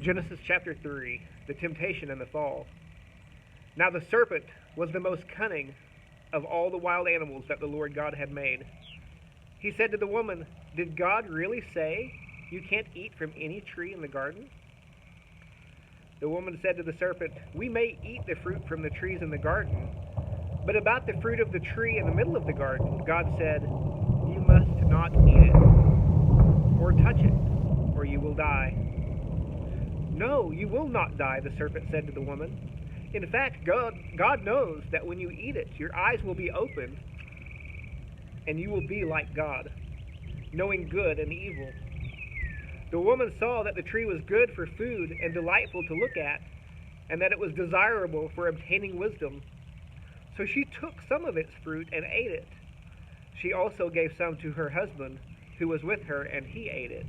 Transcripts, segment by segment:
Genesis chapter 3, the temptation and the fall. Now the serpent was the most cunning of all the wild animals that the Lord God had made. He said to the woman, "Did God really say you can't eat from any tree in the garden?" The woman said to the serpent, "We may eat the fruit from the trees in the garden, but about the fruit of the tree in the middle of the garden, God said, 'You must not eat it or touch it, or you will die.'" "No, you will not die," the serpent said to the woman. "In fact, God knows that when you eat it, your eyes will be opened, and you will be like God, knowing good and evil." The woman saw that the tree was good for food and delightful to look at, and that it was desirable for obtaining wisdom. So she took some of its fruit and ate it. She also gave some to her husband, who was with her, and he ate it.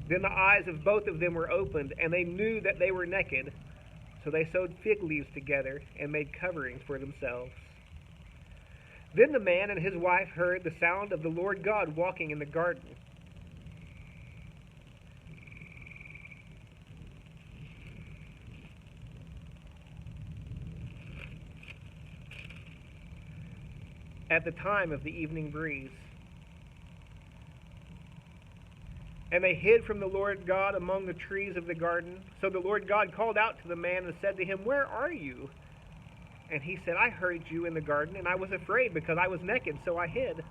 Then the eyes of both of them were opened, and they knew that they were naked. So they sewed fig leaves together and made coverings for themselves. Then the man and his wife heard the sound of the Lord God walking in the garden. At the time of the evening breeze. And they hid from the Lord God among the trees of the garden. So the Lord God called out to the man and said to him, "Where are you?" And he said, "I heard you in the garden, and I was afraid because I was naked, so I hid."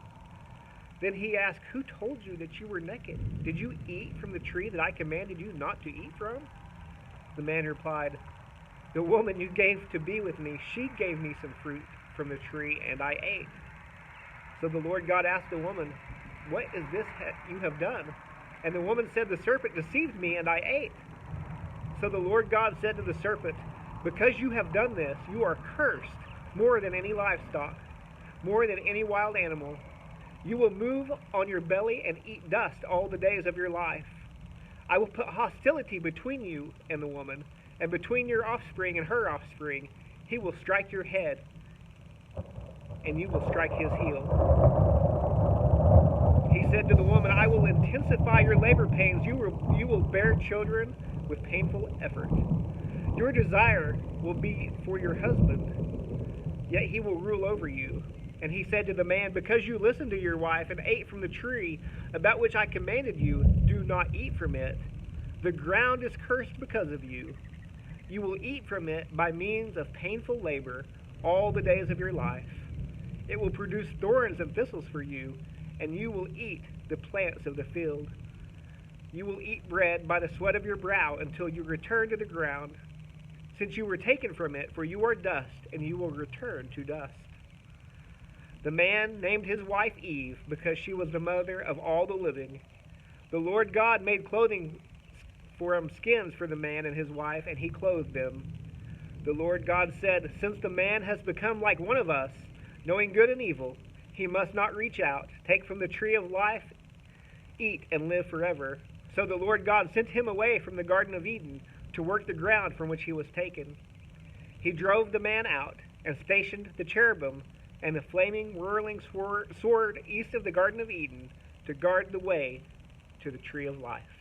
Then he asked, "Who told you that you were naked? Did you eat from the tree that I commanded you not to eat from?" The man replied, "The woman you gave to be with me, she gave me some fruit from the tree, and I ate." So the Lord God asked the woman, "What is this you have done?" And the woman said, "The serpent deceived me, and I ate." So the Lord God said to the serpent, "Because you have done this, you are cursed more than any livestock, more than any wild animal. You will move on your belly and eat dust all the days of your life. I will put hostility between you and the woman, and between your offspring and her offspring. He will strike your head, and you will strike his heel." He said to the woman, "I will intensify your labor pains. You will bear children with painful effort. Your desire will be for your husband, yet he will rule over you." And he said to the man, "Because you listened to your wife and ate from the tree about which I commanded you, do not eat from it. The ground is cursed because of you. You will eat from it by means of painful labor all the days of your life. It will produce thorns and thistles for you, and you will eat the plants of the field. You will eat bread by the sweat of your brow until you return to the ground, since you were taken from it, for you are dust, and you will return to dust." The man named his wife Eve, because she was the mother of all the living. The Lord God made clothing from skins for the man and his wife, and he clothed them. The Lord God said, "Since the man has become like one of us, knowing good and evil, he must not reach out, take from the tree of life, eat, and live forever." So the Lord God sent him away from the Garden of Eden to work the ground from which he was taken. He drove the man out and stationed the cherubim and the flaming, whirling sword east of the Garden of Eden to guard the way to the tree of life.